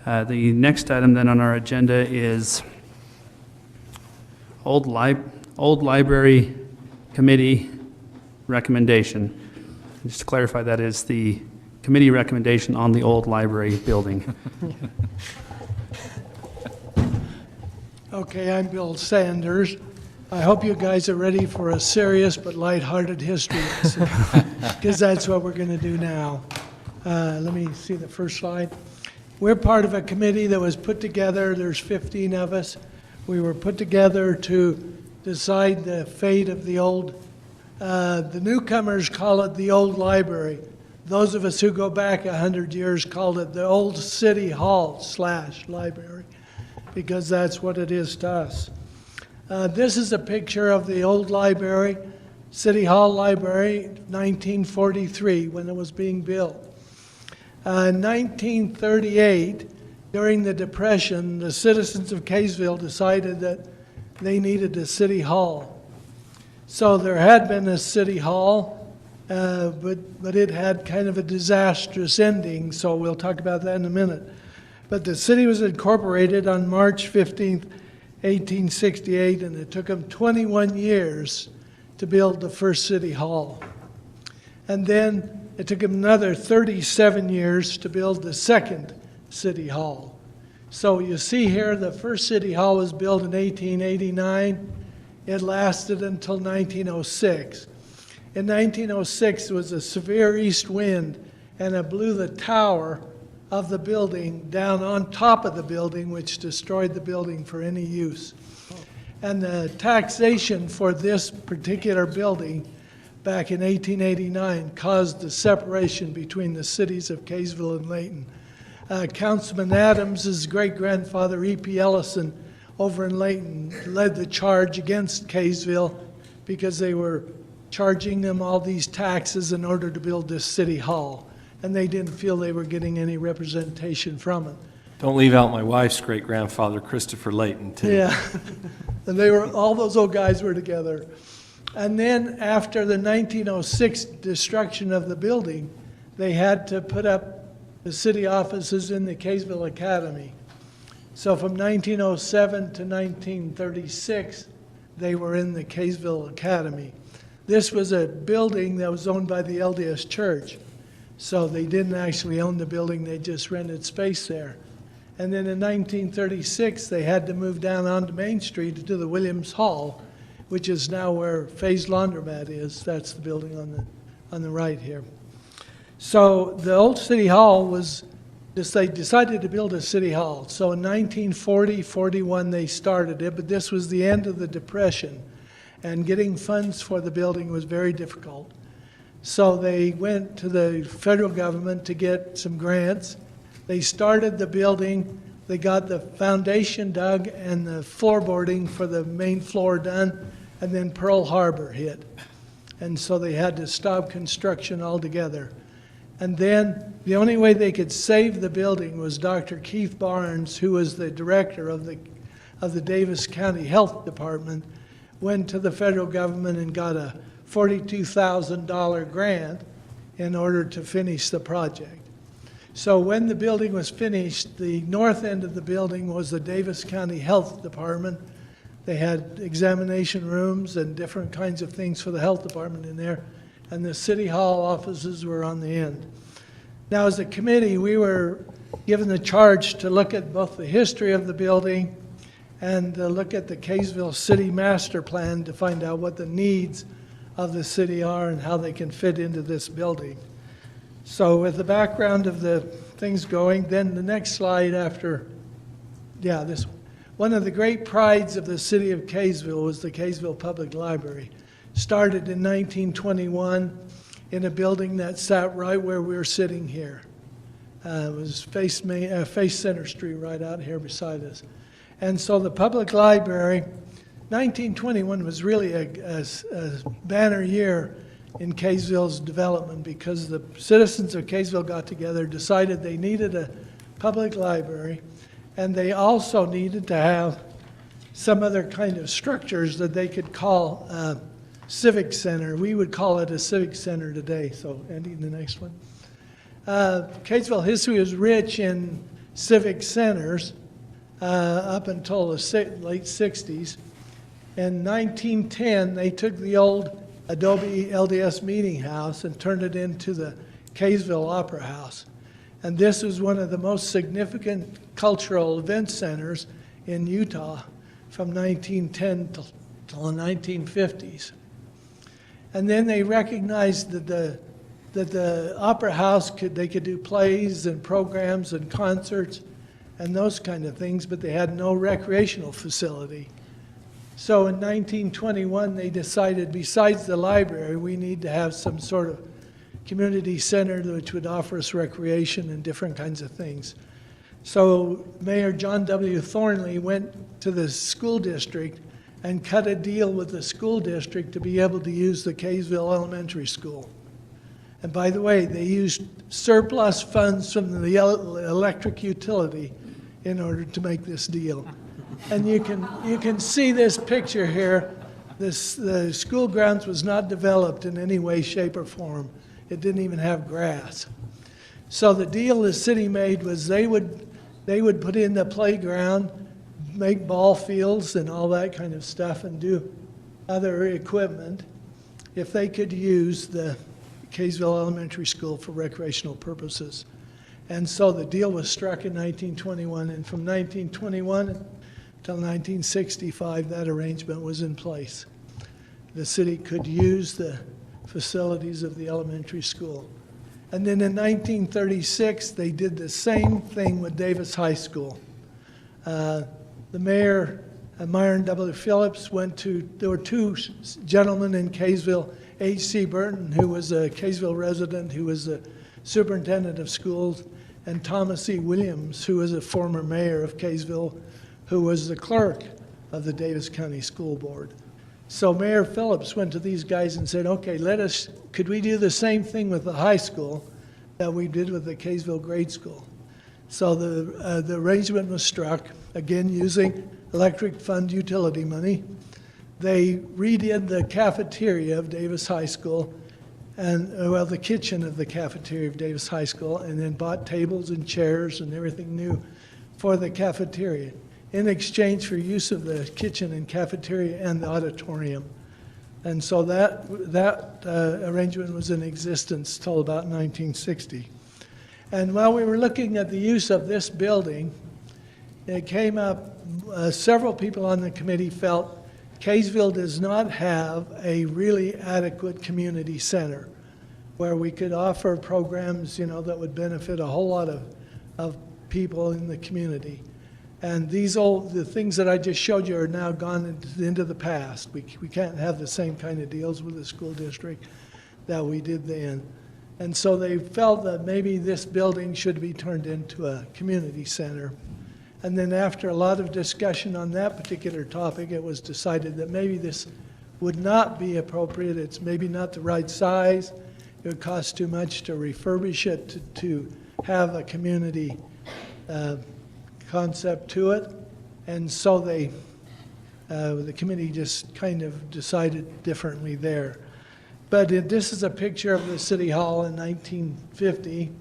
The next item then on our agenda is Old Library Committee recommendation. Just to clarify, that is the committee recommendation on the old library building. Okay, I'm Bill Sanders. I hope you guys are ready for a serious but lighthearted history lesson, because that's what we're going to do now. Let me see the first slide. We're part of a committee that was put together. There's 15 of us. We were put together to decide the fate of the old, the newcomers call it the old library. Those of us who go back 100 years called it the old city hall / library, because that's what it is to us. This is a picture of the old library, City Hall Library, 1943, when it was being built. In 1938, during the Depression, the citizens of Kaysville decided that they needed a city hall. So there had been a city hall, but it had kind of a disastrous ending, so we'll talk about that in a minute. But the city was incorporated on March 15th, 1868, and it took them 21 years to build the first city hall. And then it took them another 37 years to build the second city hall. So you see here, the first city hall was built in 1889. It lasted until 1906. In 1906, there was a severe east wind, and it blew the tower of the building down on top of the building, which destroyed the building for any use. And the taxation for this particular building back in 1889 caused the separation between the cities of Kaysville and Layton. Councilman Adams' great-grandfather, E.P. Ellison, over in Layton, led the charge against Kaysville because they were charging them all these taxes in order to build this city hall, and they didn't feel they were getting any representation from it. Don't leave out my wife's great-grandfather, Christopher Layton, too. Yeah, and they were, all those old guys were together. And then after the 1906 destruction of the building, they had to put up the city offices in the Kaysville Academy. So from 1907 to 1936, they were in the Kaysville Academy. This was a building that was owned by the LDS Church. So they didn't actually own the building, they just rented space there. And then in 1936, they had to move down onto Main Street to the Williams Hall, which is now where Faye's Laundromat is. That's the building on the right here. So the old city hall was, they decided to build a city hall. So in 1940, 41, they started it, but this was the end of the Depression, and getting funds for the building was very difficult. So they went to the federal government to get some grants. They started the building. They got the foundation dug and the floorboarding for the main floor done, and then Pearl Harbor hit. And so they had to stop construction altogether. And then the only way they could save the building was Dr. Keith Barnes, who was the director of the Davis County Health Department, went to the federal government and got a $42,000 grant in order to finish the project. So when the building was finished, the north end of the building was the Davis County Health Department. They had examination rooms and different kinds of things for the health department in there, and the city hall offices were on the end. Now, as a committee, we were given the charge to look at both the history of the building and look at the Kaysville City Master Plan to find out what the needs of the city are and how they can fit into this building. So with the background of the things going, then the next slide after, yeah, this one. One of the great prides of the city of Kaysville was the Kaysville Public Library. Started in 1921 in a building that sat right where we're sitting here. It was face Center Street right out here beside us. And so the public library, 1921 was really a banner year in Kaysville's development, because the citizens of Kaysville got together, decided they needed a public library, and they also needed to have some other kind of structures that they could call civic center. We would call it a civic center today. So Andy, the next one. Kaysville history is rich in civic centers up until the late 60s. In 1910, they took the old Adobe LDS Meeting House and turned it into the Kaysville Opera House. And this was one of the most significant cultural event centers in Utah from 1910 till the 1950s. And then they recognized that the Opera House they could do plays and programs and concerts and those kind of things, but they had no recreational facility. So in 1921, they decided, besides the library, we need to have some sort of community center which would offer us recreation and different kinds of things. So Mayor John W. Thornley went to the school district and cut a deal with the school district to be able to use the Kaysville Elementary School. And by the way, they used surplus funds from the electric utility in order to make this deal. And you can see this picture here. The school grounds was not developed in any way, shape, or form. It didn't even have grass. So the deal the city made was they would put in the playground, make ball fields and all that kind of stuff, and do other equipment if they could use the Kaysville Elementary School for recreational purposes. And so the deal was struck in 1921, and from 1921 until 1965, that arrangement was in place. The city could use the facilities of the elementary school. And then in 1936, they did the same thing with Davis High School. The mayor, Myron W. Phillips, there were two gentlemen in Kaysville, H.C. Burton, who was a Kaysville resident, who was the superintendent of schools, and Thomas E. Williams, who was a former mayor of Kaysville, who was the clerk of the Davis County School Board. So Mayor Phillips went to these guys and said, okay, could we do the same thing with the high school that we did with the Kaysville grade school? So the arrangement was struck, again using electric fund utility money. They redid the cafeteria of Davis High School, and the kitchen of the cafeteria of Davis High School, and then bought tables and chairs and everything new for the cafeteria in exchange for use of the kitchen and cafeteria and the auditorium. And so that arrangement was in existence till about 1960. And while we were looking at the use of this building, it came up, several people on the committee felt Kaysville does not have a really adequate community center where we could offer programs, that would benefit a whole lot of people in the community. And the things that I just showed you are now gone into the past. We can't have the same kind of deals with the school district that we did then. And so they felt that maybe this building should be turned into a community center. And then after a lot of discussion on that particular topic, it was decided that maybe this would not be appropriate. It's maybe not the right size. It would cost too much to refurbish it to have a community concept to it. And so the committee just kind of decided differently there. But this is a picture of the City Hall in 1950.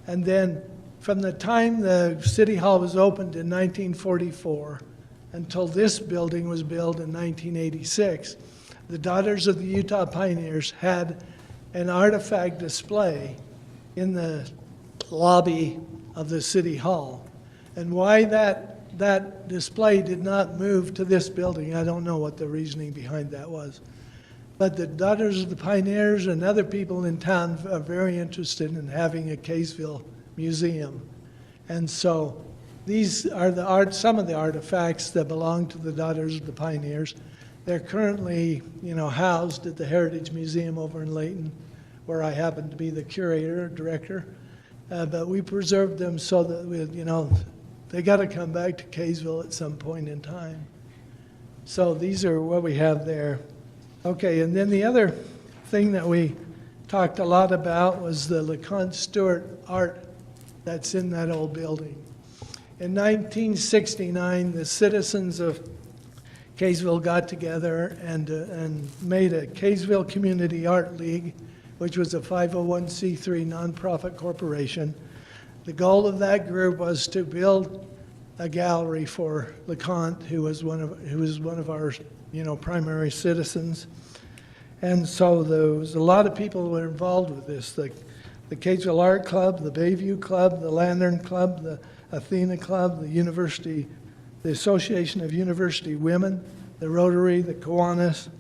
And then from the time the City Hall was opened in 1944 until this building was built in 1986, the Daughters of the Utah Pioneers had an artifact display in the lobby of the City Hall. And why that display did not move to this building, I don't know what the reasoning behind that was. But the Daughters of the Pioneers and other people in town are very interested in having a Kaysville museum. And so these are some of the artifacts that belong to the Daughters of the Pioneers. They're currently, housed at the Heritage Museum over in Layton, where I happen to be the curator, director. But we preserved them so that, they got to come back to Kaysville at some point in time. So these are what we have there. Okay, and then the other thing that we talked a lot about was the LeConte Stewart art that's in that old building. In 1969, the citizens of Kaysville got together and made a Kaysville Community Art League, which was a 501c3 nonprofit corporation The goal of that group was to build a gallery for LeConte, who was one of our, primary citizens. And so there was a lot of people who were involved with this. The Kaysville Art Club, the Bayview Club, the Lantern Club, the Athena Club, the Association of University Women, the Rotary, the Kiwanis,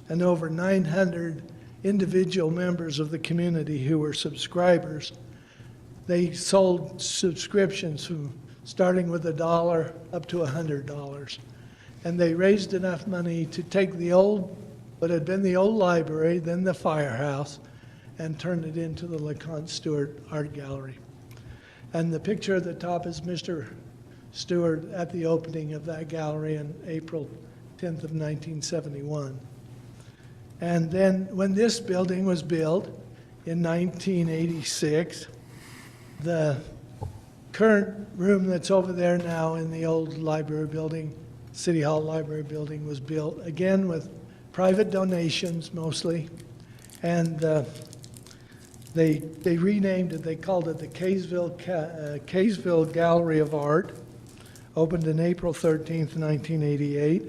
and over 900 individual members of the community who were subscribers. They sold subscriptions from starting with $1 up to $100. And they raised enough money to take what had been the old library, then the firehouse, and turn it into the LeConte Stewart Art Gallery. And the picture at the top is Mr. Stewart at the opening of that gallery on April 10th of 1971. And then when this building was built in 1986, the current room that's over there now in the old library building, City Hall Library building, was built again with private donations mostly. And they renamed it, they called it the Kaysville Gallery of Art, opened on April 13th, 1988.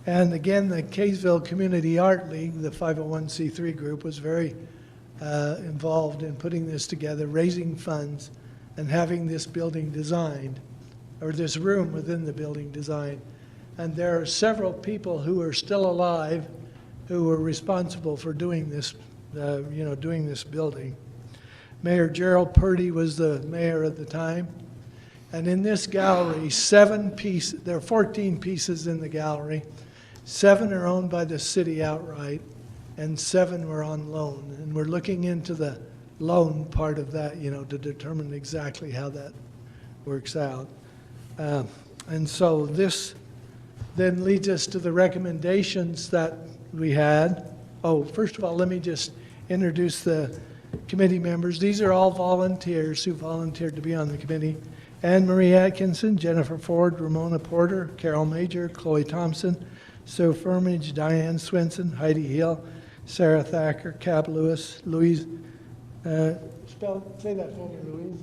And again, the Kaysville Community Art League, the 501c3 group, was very involved in putting this together, raising funds, and having this building designed, or this room within the building designed. And there are several people who are still alive who were responsible for doing this, doing this building. Mayor Gerald Purdy was the mayor at the time. And in this gallery, there are 14 pieces in the gallery. 7 are owned by the city outright, and 7 were on loan. And we're looking into the loan part of that, to determine exactly how that works out. And so this then leads us to the recommendations that we had. Oh, first of all, let me just introduce the committee members. These are all volunteers who volunteered to be on the committee. Anne Marie Atkinson, Jennifer Ford, Ramona Porter, Carol Major, Chloe Thompson, Sue Firmage, Diane Swenson, Heidi Hill, Sarah Thacker, Cap Lewis, Louise, say that for me, Louise.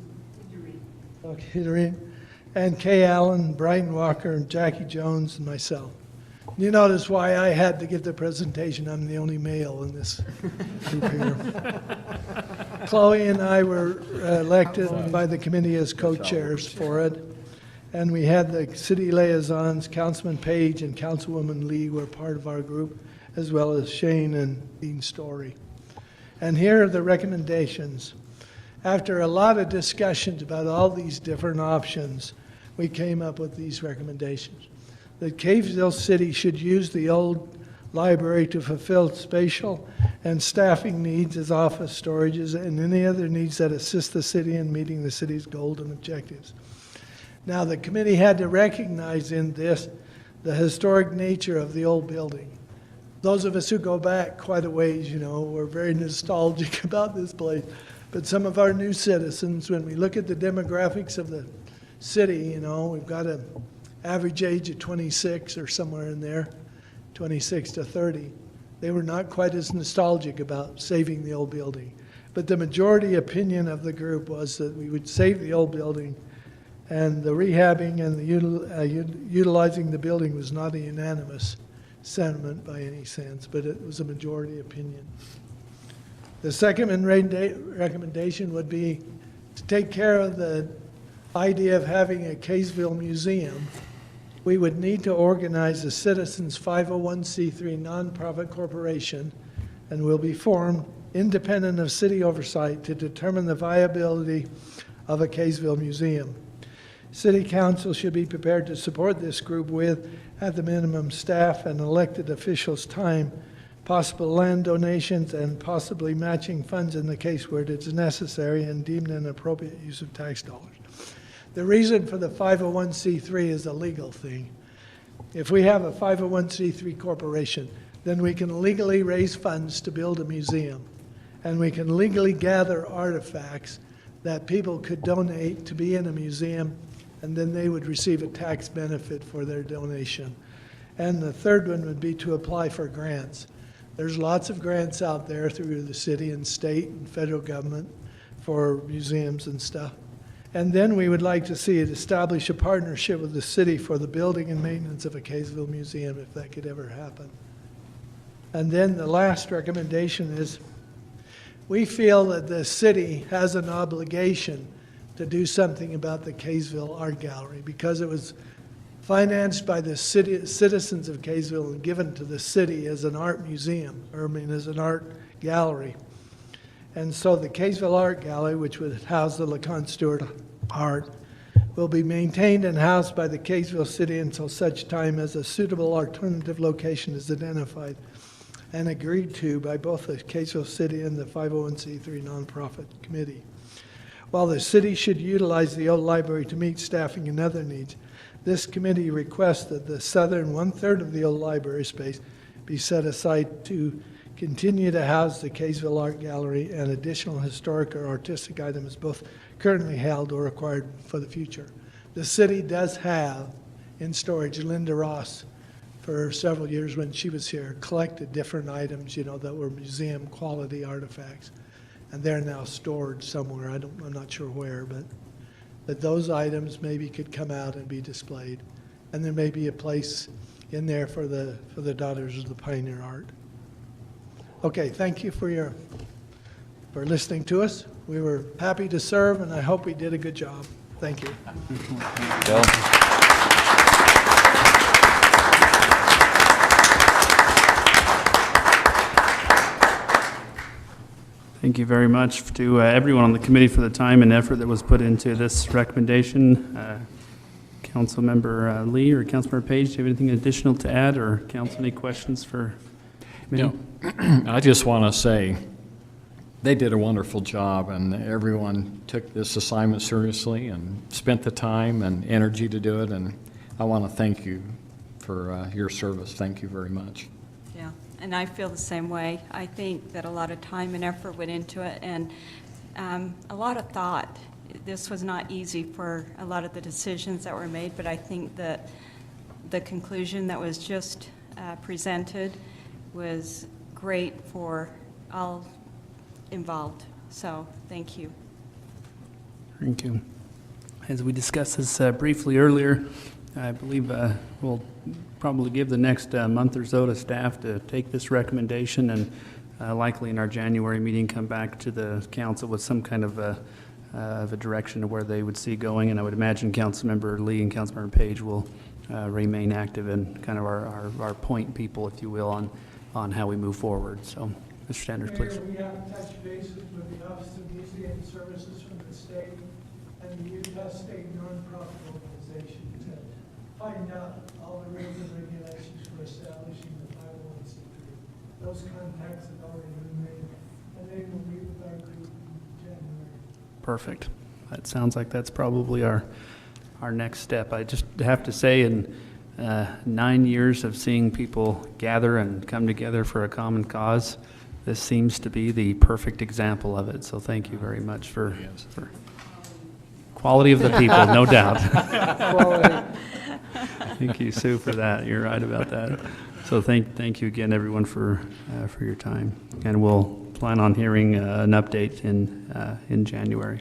Okay, Doreen. And Kay Allen, Brian Walker, and Jackie Jones, and myself. You notice why I had to give the presentation. I'm the only male in this group here. Chloe and I were elected by the committee as co-chairs for it. And we had the city liaisons, Councilman Page and Councilwoman Lee were part of our group, as well as Shane and Dean Story. And here are the recommendations. After a lot of discussions about all these different options, we came up with these recommendations. That Kaysville City should use the old library to fulfill spatial and staffing needs as office storages and any other needs that assist the city in meeting the city's goals and objectives. Now, the committee had to recognize in this the historic nature of the old building. Those of us who go back quite a ways, we're very nostalgic about this place. But some of our new citizens, when we look at the demographics of the city, we've got an average age of 26 or somewhere in there, 26 to 30. They were not quite as nostalgic about saving the old building. But the majority opinion of the group was that we would save the old building, and the rehabbing and the utilizing the building was not a unanimous sentiment by any sense, but it was a majority opinion. The second recommendation would be to take care of the idea of having a Kaysville museum. We would need to organize a citizens 501c3 nonprofit corporation, and will be formed independent of city oversight to determine the viability of a Kaysville museum. City Council should be prepared to support this group with, at the minimum, staff and elected officials' time, possible land donations, and possibly matching funds in the case where it is necessary and deemed an appropriate use of tax dollars. The reason for the 501c3 is a legal thing. If we have a 501c3 corporation, then we can legally raise funds to build a museum, and we can legally gather artifacts that people could donate to be in a museum, and then they would receive a tax benefit for their donation. And the third one would be to apply for grants. There's lots of grants out there through the city and state and federal government for museums and stuff. And then we would like to see it establish a partnership with the city for the building and maintenance of a Kaysville museum, if that could ever happen. And then the last recommendation is, we feel that the city has an obligation to do something about the Kaysville Art Gallery, because it was financed by the citizens of Kaysville and given to the city as an art museum, as an art gallery. And so the Kaysville Art Gallery, which would house the LeConte Stewart art, will be maintained and housed by the Kaysville City until such time as a suitable alternative location is identified and agreed to by both the Kaysville City and the 501c3 nonprofit committee. While the city should utilize the old library to meet staffing and other needs, this committee requests that the southern 1/3 of the old library space be set aside to continue to house the Kaysville Art Gallery and additional historic or artistic items both currently held or acquired for the future. The city does have in storage, Linda Ross, for several years when she was here, collected different items, that were museum quality artifacts. And they're now stored somewhere. I'm not sure where, but those items maybe could come out and be displayed. And there may be a place in there for the Daughters of the Pioneer Art. Okay, thank you for listening to us. We were happy to serve, and I hope we did a good job. Thank you. Bill? Thank you very much to everyone on the committee for the time and effort that was put into this recommendation. Councilmember Lee or Councilmember Page, do you have anything additional to add, or council any questions for me? I just want to say they did a wonderful job, and everyone took this assignment seriously and spent the time and energy to do it, and I want to thank you for your service. Thank you very much. Yeah, and I feel the same way. I think that a lot of time and effort went into it, and a lot of thought. This was not easy for a lot of the decisions that were made, but I think that the conclusion that was just presented was great for all involved. So, thank you. Thank you. As we discussed this briefly earlier, I believe we'll probably give the next month or so to staff to take this recommendation and likely in our January meeting come back to the council with some kind of a direction of where they would see going. And I would imagine Councilmember Lee and Councilmember Page will remain active and kind of our point people, if you will, on how we move forward. So, Mr. Sanders, please. Mayor, we have touched bases with the Office of Museum Services from the state and the Utah State nonprofit organization to find out all the rules and regulations for establishing the 501c3. Those contacts have already been made, and they will meet with our group in January. Perfect. That sounds like that's probably our next step. I just have to say, in 9 years of seeing people gather and come together for a common cause, this seems to be the perfect example of it. So thank you very much for quality of the people, no doubt. Thank you, Sue, for that. You're right about that. So thank you again, everyone, for your time. And we'll plan on hearing an update in January.